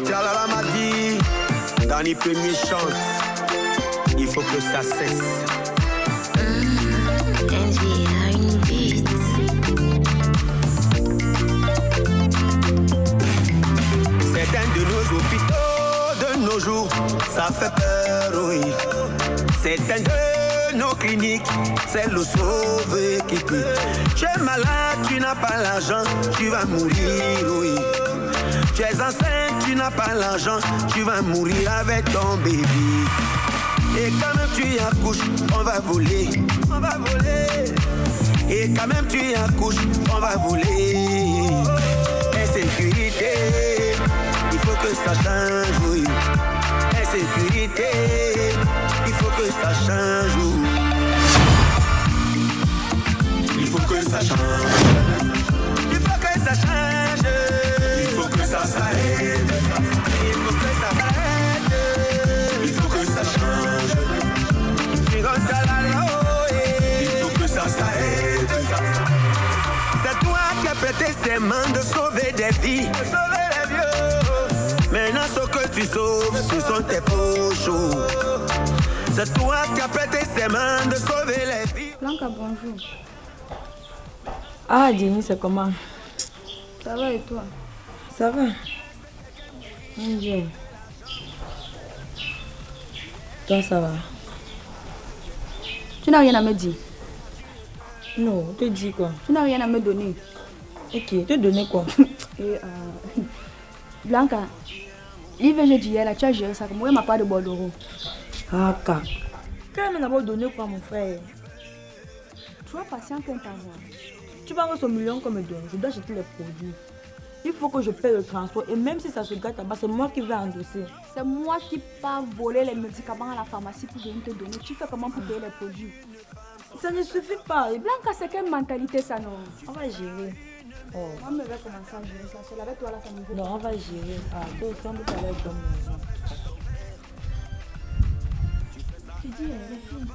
Tchalala m'a dit, Danny Premier chante, il faut que ça cesse. Certains de nos hôpitaux, de nos jours, ça fait peur, oui. Certains de nos cliniques, c'est le sauver qui peut. Tu es malade, tu n'as pas l'argent, tu vas mourir, oui. Tu es enceinte, tu n'as pas l'argent, tu vas mourir avec ton bébé. Et quand même tu accouches, on va voler, on va voler. Et quand même tu accouches, on va voler. Insécurité, il faut que ça change, oui. Insécurité, il faut que ça change, oui. Il faut que ça change. Il faut que ça change. Il faut que ça s'arrête. Il faut que ça s'arrête. Il faut que ça change. Il faut que ça s'arrête. C'est toi qui as prêté ses mains de sauver des vies. De sauver les vieux. Maintenant ce que tu sauves, ce sont tes poches. C'est toi qui as prêté ses mains de sauver les vies. Blanca, bonjour. Ah, Jenny, c'est comment? Ça va et toi? Ça va. Mon Dieu. Toi, ça va? Tu n'as rien à me dire? Non, te dis quoi? Tu n'as rien à me donner? Ok, te donner quoi? Blanca, l'IVG d'hier, là, tu as géré ça comme moi, ma part de bordereau. Ah, car. Quand même d'abord donné quoi, mon frère? Tu vas patienter un temps. Tu vas avoir ce million qu'on me donne, je dois acheter les produits. Il faut que je paie le transport et même si ça se gâte là-bas, c'est moi qui vais endosser. C'est moi qui pars voler les médicaments à la pharmacie pour venir te donner. Tu fais comment pour payer les produits? Ça ne suffit pas. Blanca, c'est quelle mentalité ça, non? On va gérer. Oh. Moi, je vais commencer à gérer ça. C'est avec toi la famille. Non, on va gérer. Ah, toi aussi, on peut parler avec ton maison. Tu dis, les filles.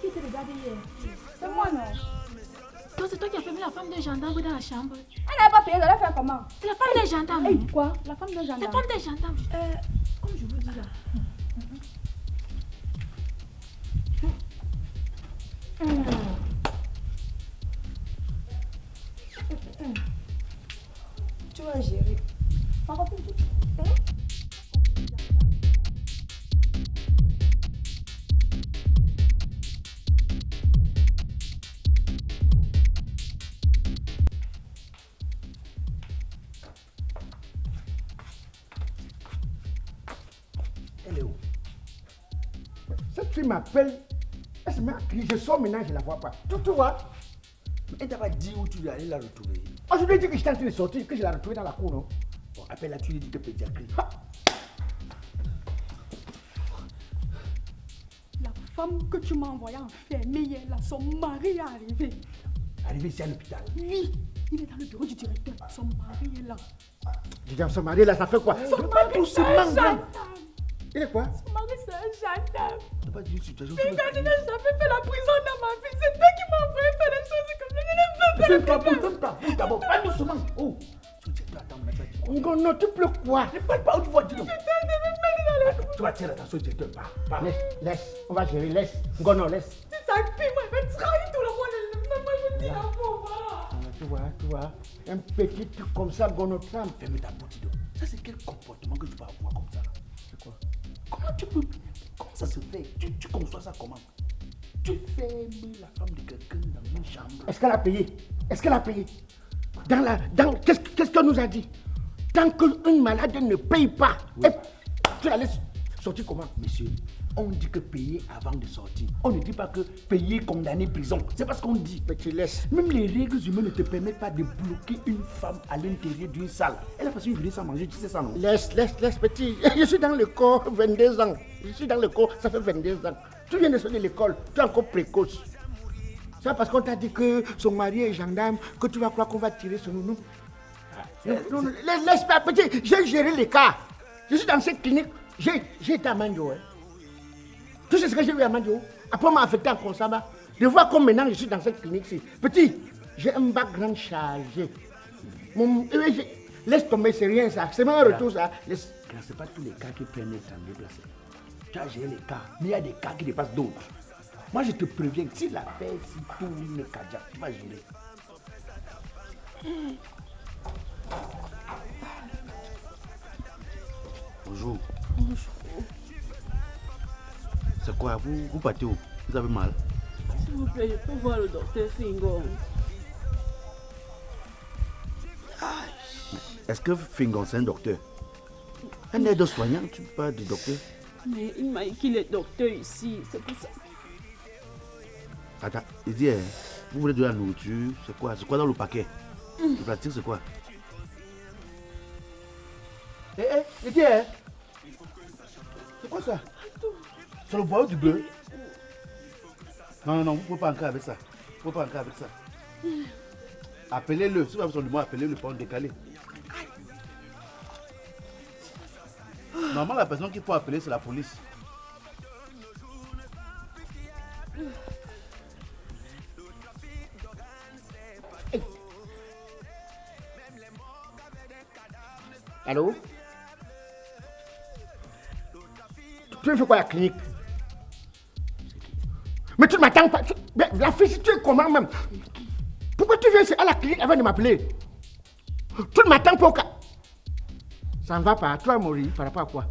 Qui te regarde hier? C'est moi, non? Donc c'est toi qui as fait la femme d'un gendarme dans la chambre. Elle n'a pas payé, elle va faire comment? C'est la femme d'un gendarme. Hey, quoi? La femme d'un gendarme? La femme d'un gendarme. Comme je vous dis là. Tu vas gérer. Elle est où? Cette fille m'appelle, elle se met à crier, je sors maintenant, je ne la vois pas. Tu vois? Mais elle t'a pas dit où tu dois aller la retrouver. Oh, je lui ai dit que j'étais en train de sortir, que je l'ai retrouvée dans la cour, non? Bon, appelle-la, tu lui dis que pédiatrie. La femme que tu m'as envoyée enfermée hier, là, son mari est arrivé. Arrivé ici à l'hôpital. Oui, il est dans le bureau du directeur. Son mari est là. Dis donc, son mari là, ça fait quoi? Son mari, c'est un gendarme. Il est quoi? Son mari, c'est un gendarme. Tu n'as pas dit une situation. Mais quand je n'ai jamais fait la prison dans ma vie, c'est toi qui m'as envoyé faire des choses comme ça. Je ne veux pas Fais pas, d'abord, pas doucement. Oh, Attends, mais pas dit. non, tu pleures quoi? Ne parle pas, où tu vois, dis donc. Tu vas tirer attention, directeur, pas. Laisse, on va gérer, laisse. Non, laisse. Si ça pue, moi, je vais trahir tout le monde. Moi, je dis la pauvre. Tu vois, un petit truc comme ça, Gonotram. Ferme ta bouche, dis donc. Ça, c'est quel comportement que tu vas avoir comme ça? C'est quoi? Comment tu peux. Comment ça se fait? Tu conçois ça comment? Tu fermes la femme de quelqu'un dans une chambre. Est-ce qu'elle a payé? Qu'est-ce qu'elle nous a dit? Tant qu'une malade ne paye pas, oui. Tu la laisses sortir comment? Monsieur, on dit que payer avant de sortir. On ne dit pas que payer condamné prison. C'est parce qu'on dit. Mais tu laisses. Même les règles humaines ne te permettent pas de bloquer une femme à l'intérieur d'une salle. Elle a passé une journée sans manger, tu sais ça, non? Laisse, petit. Je suis dans le corps 22 ans. Ça fait 22 ans. Tu viens de sortir de l'école, tu es encore précoce. C'est parce qu'on t'a dit que son mari est gendarme, que tu vas croire qu'on va tirer sur nous. Non, laisse pas, petit. J'ai géré les cas. Je suis dans cette clinique. J'ai été à Mandio. Hein. Tu sais ce que j'ai vu à Mandio? Après, on m'a affecté en Consaba. De voir comme maintenant je suis dans cette clinique-ci. Petit, j'ai un background chargé. Laisse tomber, c'est rien ça. C'est même un retour ça. Laisse. C'est pas tous les cas qui prennent les temps déplacés. Tu as géré les cas, mais il y a des cas qui dépassent d'autres. Moi, je te préviens, si la paix, si tout le Kaja, tu vas gérer. Bonjour. C'est quoi? Vous partez où? Vous avez mal? S'il vous plaît, je peux voir le docteur Fingon. Est-ce que Fingon, c'est un docteur? Un aide-soignant, tu parles du docteur? Mais il m'a dit qu'il est docteur ici, c'est pour ça. Attends, il dit, vous voulez de la nourriture? C'est quoi? C'est quoi dans le paquet? Le plastique, c'est quoi? Il dit, c'est quoi ça? C'est le boyau du bleu. Non, vous ne pouvez pas encore avec ça. Vous ne pouvez pas encore avec ça. Appelez-le, si vous avez besoin de moi, appelez-le pour le décaler. Normalement, la personne qu'il faut appeler, c'est la police. Allô? Tu veux faire quoi à la clinique? Mais tu ne m'attends pas. La fille, si tu es comment même? Pourquoi tu viens à la clinique avant de m'appeler? Tu ne m'attends pas au cas. Ça ne va pas. Tu vas mourir par rapport à quoi?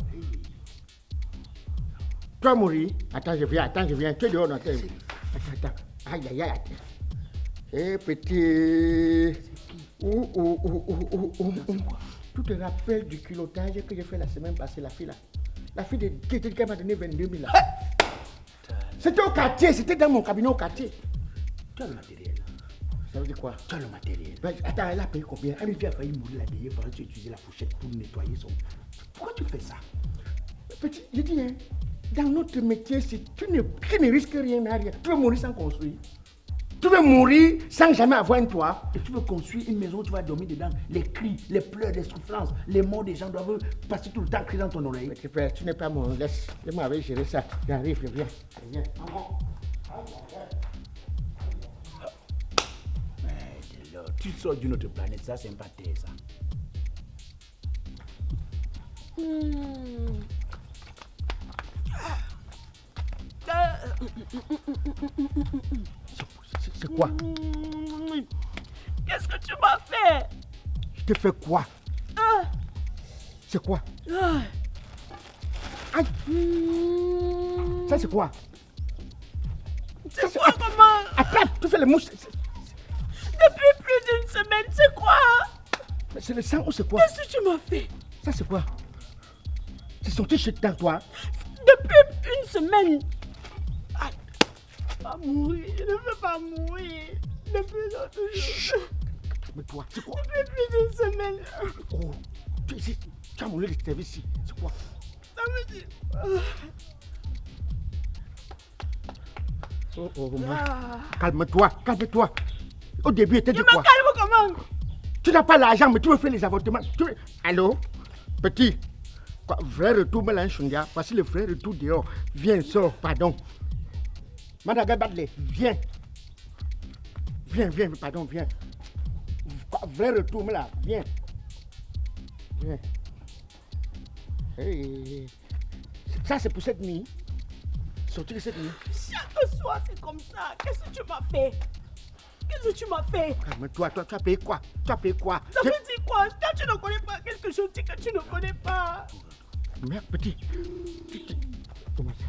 Tu vas mourir. Attends, je viens. Tu es dehors dans ta vie. Attends. Aïe. Eh, petit. Tu te rappelles du culottage que j'ai fait la semaine passée, la fille là? La fille qui m'a donné 22 000 là. C'était au quartier, c'était dans mon cabinet au quartier. Tu as le matériel. Ça veut dire quoi? Tu as le matériel. Ben, attends, elle a payé combien? Elle a failli mourir la dernière fois que tu as utilisé la fourchette pour nettoyer son... Pourquoi tu fais ça? Petit, je dis, hein, dans notre métier, si tu ne risques rien à rien, tu veux mourir sans construire. Tu veux mourir sans jamais avoir un toit. Et tu veux construire une maison où tu vas dormir dedans. Les cris, les pleurs, les souffrances, les mots des gens doivent passer tout le temps crier dans ton oreille. Petit frère, tu n'es pas mon... Laisse-moi avec gérer ça. J'arrive, je viens. Tu sors d'une autre planète, ça c'est un pâté ça. C'est quoi? Qu'est-ce que tu m'as fait? Je te fais quoi? C'est quoi? Aïe! Ça c'est quoi? C'est quoi comment? Attends, tu fais les mouches. Depuis plus d'une semaine, c'est quoi? C'est le sang ou c'est quoi? Qu'est-ce que tu m'as fait? Ça c'est quoi? C'est sorti chez toi? Depuis une semaine. Pas mourir, je ne veux pas mourir. Depuis l'autre jour. Mais toi, c'est quoi? Depuis plus d'une semaine. Oh, tu as mon lieu de service ici. C'est quoi? Ça me dit. Calme-toi. Au début, tu as dit Je quoi? me calme comment? Tu n'as pas l'argent, mais tu veux faire les avortements. Allô? Petit, quoi, vrai retour, Mélanchonga. Voici le vrai retour dehors. Viens, sors, pardon. Madaga Badle, viens. Viens, pardon, viens. Quoi, vrai retour, là, viens. Hey. Ça, c'est pour cette nuit. Sortir cette nuit. Chaque soir, c'est comme ça. Qu'est-ce que tu m'as fait? Calme-toi, tu as payé quoi? Ça veut dire quoi? Toi, tu ne connais pas quelque chose que tu ne connais pas. Merde, petit. Comment ça?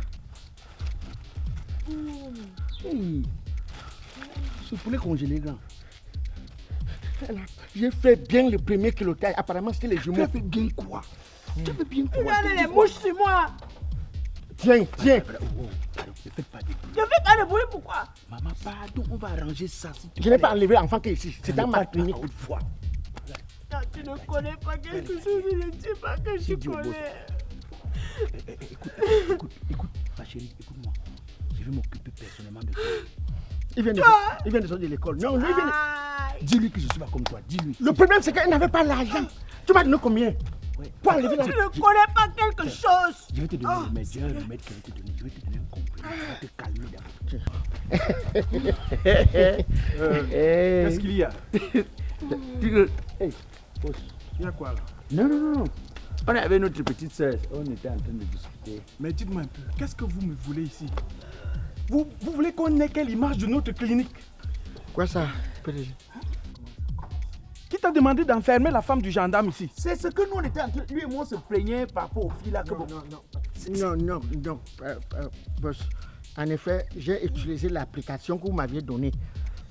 C'est pour les congeler, grand. J'ai fait bien le premier kilotage. Apparemment, c'était les jumeaux. Tu as fait bien quoi? Regardez les mouches sur moi. Tiens. Ne faites pas de bruit. Je fais pas de bruit, pourquoi? Maman, pardon, on va arranger ça. Je n'ai pas enlevé l'enfant qui est ici. C'est dans ma clinique. Autrefois. Quand tu ne connais pas quelque chose, je ne dis pas que je connais. Écoute, ma chérie, écoute-moi. Je vais m'occuper personnellement de toi. Il vient de sortir de l'école. Non, lui, il vient de... Dis-lui que je suis pas comme toi, dis-lui. Le problème, c'est qu'il n'avait pas l'argent. Tu m'as donné combien? Ouais. Pour enlever Tu l'argent. ne connais pas quelque chose. Je vais te donner le remède, je vais te donner. Je vais te donner un comprimé. Tu vas te calmer d'abord. Qu'est-ce qu'il y a? Hey, pause. Il y a quoi là? Non. On est avec notre petite soeur. On était en train de discuter. Mais dites-moi un peu, qu'est-ce que vous me voulez ici? Vous voulez qu'on ait quelle image de notre clinique? Quoi ça, PDG? Qui t'a demandé d'enfermer la femme du gendarme ici? C'est ce que nous on était en train. Lui et moi on se plaignait par rapport aux filles là. Non, boss. En effet, j'ai utilisé l'application que vous m'aviez donnée.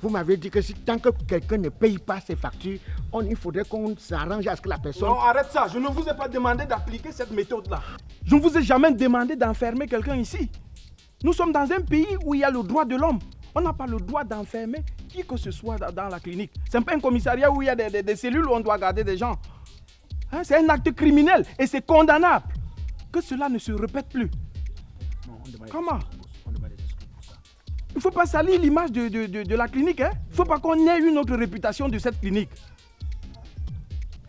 Vous m'avez dit que si tant que quelqu'un ne paye pas ses factures, il faudrait qu'on s'arrange à ce que la personne... Non, arrête ça. Je ne vous ai pas demandé d'appliquer cette méthode-là. Je ne vous ai jamais demandé d'enfermer quelqu'un ici. Nous sommes dans un pays où il y a le droit de l'homme. On n'a pas le droit d'enfermer qui que ce soit dans la clinique. Ce n'est pas un commissariat où il y a des cellules où on doit garder des gens. Hein, c'est un acte criminel et c'est condamnable. Que cela ne se répète plus. Non, on demande Comment? On demande des excuses pour ça. Il ne faut pas salir l'image de la clinique. Hein? Il ne faut pas qu'on ait une autre réputation de cette clinique.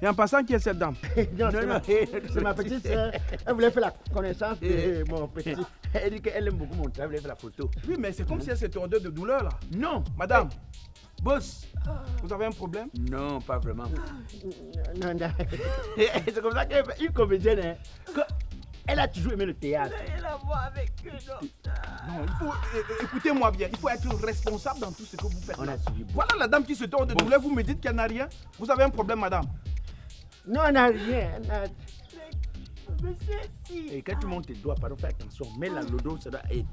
Et en passant, qui est cette dame? Non, c'est ma petite soeur. Elle voulait faire la connaissance de mon petit. Elle dit qu'elle aime beaucoup mon travail, elle voulait faire la photo. Oui, mais c'est comme si elle s'était en deuil de douleur là. Non, Madame, boss. vous avez un problème? Non, pas vraiment. Non. C'est comme ça qu'une comédienne, hein, elle a toujours aimé le théâtre. Rien à voir avec eux, non. Non, il faut, écoutez-moi bien, il faut être responsable dans tout ce que vous faites. On là. a suivi. Voilà la dame qui se tord de douleur, vous me dites qu'elle n'a rien. Vous avez un problème, madame? Non, on n'a rien. Monsieur, si. Et quand tu montes tes doigts, pardon, fais attention. Mais là, le dos, ça doit être.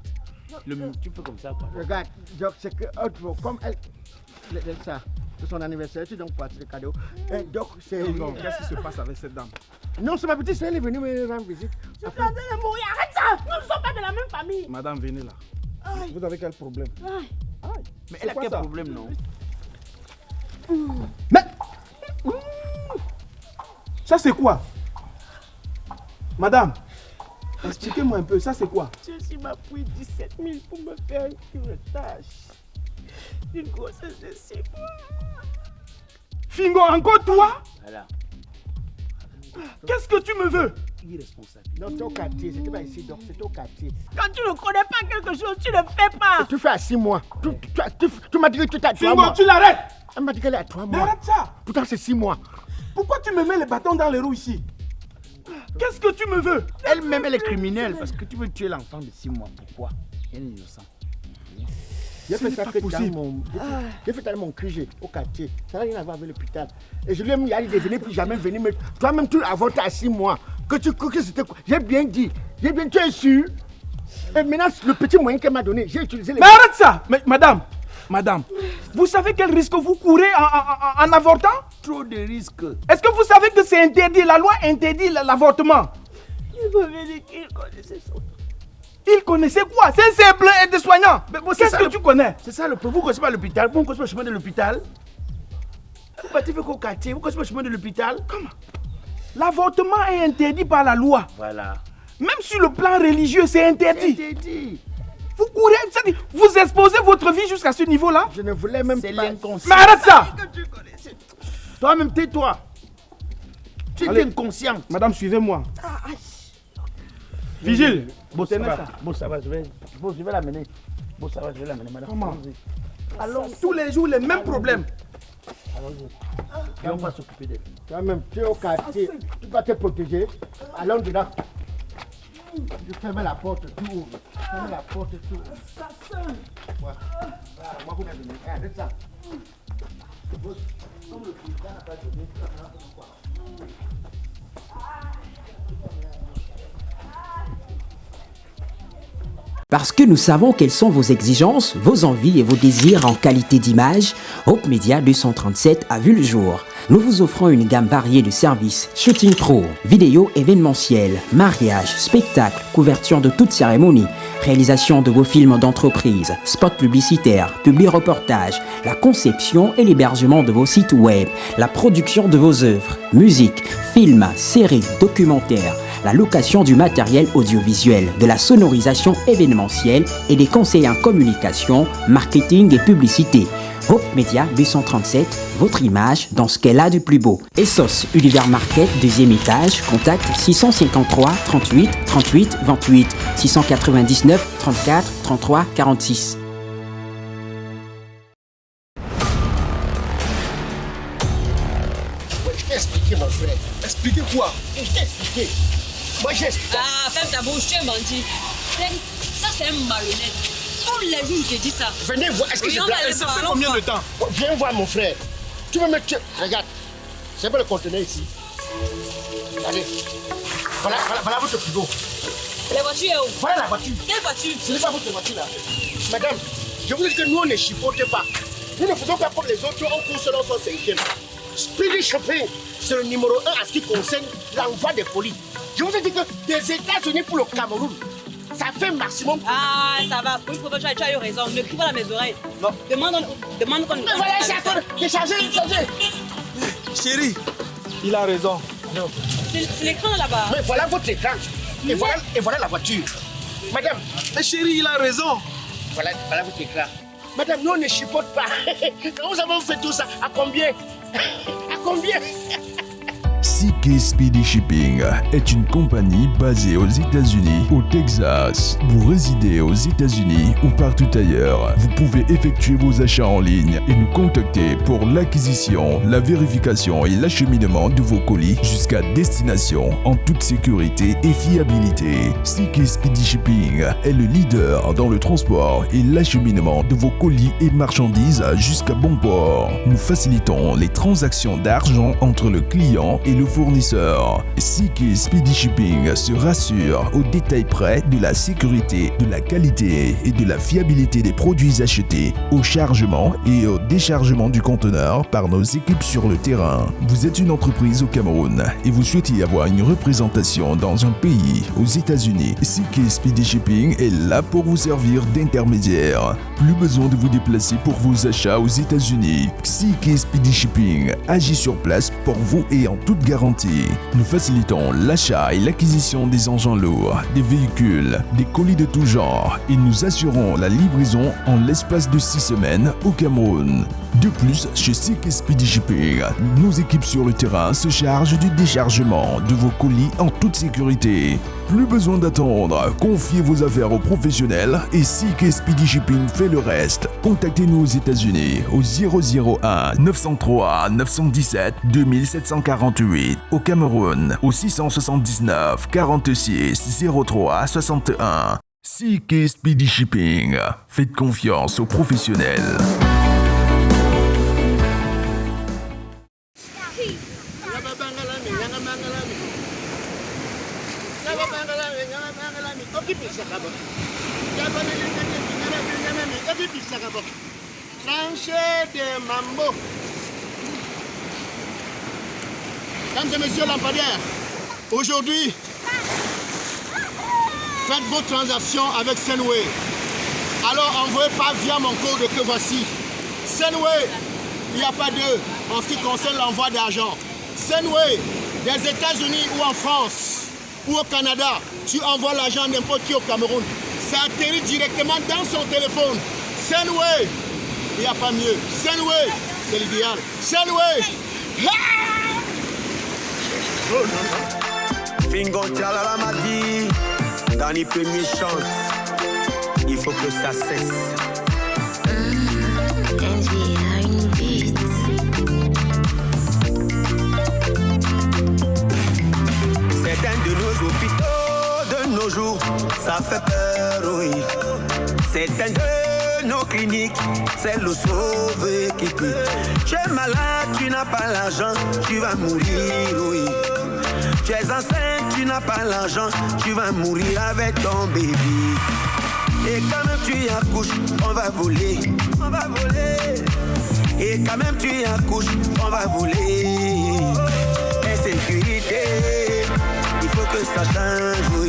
Tu fais comme ça, quoi. Regarde, donc c'est que comme elle, ça, c'est son anniversaire, tu donc parti le cadeau. Et donc c'est. Non, qu'est-ce qui se passe avec cette dame? Non, c'est ma petite soeur, elle est venue me rendre visite. Je suis en train de mourir. Arrête ça. Nous ne sommes pas de la même famille. Madame, venez là. Vous avez quel problème? Mais elle a quoi quel ça? problème, non? Mais ça c'est quoi? Madame, expliquez-moi un peu, ça c'est quoi? Ceci m'a pris 17 000 pour me faire une curettage. Une grossesse de 6 mois. Fingo, encore toi? Voilà. Qu'est-ce que tu me veux? Irresponsable. Non, c'était au quartier, c'était pas ici, donc c'était au quartier. Quand tu ne connais pas quelque chose, tu ne fais pas. Tu fais à 6 mois. Tu m'as dit que tu étais à 3 Fingo, mois. tu l'arrêtes! Elle m'a dit qu'elle est à 3 Mais mois. arrête ça! Pourtant, c'est 6 mois. Pourquoi tu me mets les bâtons dans les roues ici? Qu'est-ce que tu me veux? Elle-même, elle est criminelle parce que tu veux tuer l'enfant de 6 mois. Pourquoi? Elle est innocente. J'ai fait ça pas que dans possible. j'ai fait dans mon QG au quartier. Ça n'a rien à voir avec l'hôpital. Et je lui ai dit, il ne venait plus jamais venir. Mais toi-même, tu as avorté à 6 mois. Que c'était quoi? J'ai bien dit. Tu es sûr? Et maintenant, le petit moyen qu'elle m'a donné, j'ai utilisé les. Mais arrête ça! Mais madame, vous savez quel risque vous courez en avortant? Trop de risques. Est-ce que vous savez que c'est interdit? La loi interdit l'avortement. Il m'avait dit qu'il connaissait son. Il connaissait quoi? C'est un simple aide-soignant. Qu'est-ce que tu connais? C'est ça le problème. Vous ne connaissez pas l'hôpital. Vous ne connaissez pas le chemin de l'hôpital. Vous partez qu'au quartier. Vous ne connaissez pas le chemin de l'hôpital. Comment? L'avortement est interdit par la loi. Voilà. Même sur le plan religieux, c'est interdit. C'est interdit. Vous courez, c'est-à-dire, vous exposez votre vie jusqu'à ce niveau-là? Je ne voulais même C'est pas. l'inconscient. Mais arrête ça! Toi-même, tais-toi. Tu Allez. es inconsciente. Madame, suivez-moi. Vigile. Bon, ça Tenez va. ça. Bon, ça va. Je vais l'amener. Bon, ça va. Je vais l'amener, madame. Comment? Allons-y. Tous les jours, les mêmes problèmes. Allons-y. Et on va s'occuper d'elle. Toi-même, tu es au quartier. Tu vas te protéger. Allons dedans. Je ferme la porte, tout ouvre. Ferme la porte, tout ouvre. Voilà. Moi, vous m'avez donné. Arrête ça. Comme le président n'a pas donné, tu vas faire quoi? Parce que nous savons quelles sont vos exigences, vos envies et vos désirs en qualité d'image, Hope Media 237 a vu le jour. Nous vous offrons une gamme variée de services, shooting pro, vidéo événementiel, mariage, spectacle, couverture de toute cérémonie, réalisation de vos films d'entreprise, spots publicitaires, publi-reportages, la conception et l'hébergement de vos sites web, la production de vos œuvres, musique, films, séries, documentaires, la location du matériel audiovisuel, de la sonorisation événementielle et des conseils en communication, marketing et publicité. Hope Media 237, votre image dans ce qu'elle a de plus beau. Essos Univers Market, 2e étage, contact 653 38 38 28 699 34 33 46. t'ai expliqué, mon frère. Expliquez quoi? Je t'ai expliqué. Moi, j'ai expliqué. Ah, ferme ta bouche, tu es bandit. Ça, c'est un malhonnête. Tous les jours, je te dis ça. Venez voir. Est-ce que Oui, je on dois... va aller Ça voir, fait allons combien voir. de temps? Viens voir, mon frère. Tu veux me tuer? Regarde. C'est pas le conteneur ici. Allez. Voilà votre frigo. La voiture est où? Voilà la voiture. Quelle voiture? Ce n'est pas votre voiture là. Madame, je vous dis que nous on ne chipote pas. Nous ne faisons pas comme les autres, on court selon son cinquième. Speedy Shopping, c'est le numéro 1 à ce qui concerne l'envoi des colis. Je vous ai dit que des États-Unis pour le Cameroun, ça fait maximum. Ah, ça va. Pour une fois, tu as eu raison. Ne crie pas dans mes oreilles. Non. Demande qu'on... Mais voilà, c'est chargé. Chérie, il a raison. Non. C'est l'écran là-bas. Mais voilà votre écran. Et voilà la voiture. Madame. Mais chérie, il a raison. Voilà votre écran. Madame, nous on ne chipote pas. Nous avons fait tout ça. À combien? À combien? CK Speedy Shipping est une compagnie basée aux États-Unis, au Texas. Vous résidez aux États-Unis ou partout ailleurs, vous pouvez effectuer vos achats en ligne et nous contacter pour l'acquisition, la vérification et l'acheminement de vos colis jusqu'à destination en toute sécurité et fiabilité. CK Speedy Shipping est le leader dans le transport et l'acheminement de vos colis et marchandises jusqu'à bon port. Nous facilitons les transactions d'argent entre le client et le fournisseur. CK Speedy Shipping se rassure au détail près de la sécurité, de la qualité et de la fiabilité des produits achetés, au chargement et au déchargement du conteneur par nos équipes sur le terrain. Vous êtes une entreprise au Cameroun et vous souhaitez avoir une représentation dans un pays, aux États-Unis. CK Speedy Shipping est là pour vous servir d'intermédiaire. Plus besoin de vous déplacer pour vos achats aux États-Unis. CK Speedy Shipping agit sur place pour vous et en toute garantie. Nous facilitons l'achat et l'acquisition des engins lourds, des véhicules, des colis de tout genre et nous assurons la livraison en l'espace de 6 semaines au Cameroun. De plus, chez CK Speedy Shipping, nos équipes sur le terrain se chargent du déchargement de vos colis en toute sécurité. Plus besoin d'attendre, confiez vos affaires aux professionnels et CK Speedy Shipping fait le reste. Contactez-nous aux États-Unis au 001 903 917 2748, au Cameroun au 679 46 03 61. CK Speedy Shipping, faites confiance aux professionnels. Tranché de mambo. Mesdames et messieurs lampadaires, aujourd'hui, faites vos transactions avec Senway. Alors envoyez pas via mon code que voici. Senway, il n'y a pas d'eux en ce qui concerne l'envoi d'argent. Senway, des États-Unis ou en France ou au Canada, tu envoies l'argent n'importe qui au Cameroun. Ça atterrit directement dans son téléphone. Senway, il n'y a pas mieux. Senway, c'est l'idéal. Senway. Fingon Tchalala m'a dit, dans les premiers chants, il faut que ça cesse. Certains de nos hôpitaux, de nos jours, ça fait peur, oui. Certains de nos cliniques, c'est le sauvé qui peut. Tu es malade, tu n'as pas l'argent, tu vas mourir, oui. Tu es enceinte, tu n'as pas l'argent, tu vas mourir avec ton bébé. Et quand même tu y accouches, on va voler, on va voler. Et quand même tu y accouches, on va voler. Insécurité, il faut que ça change, oui.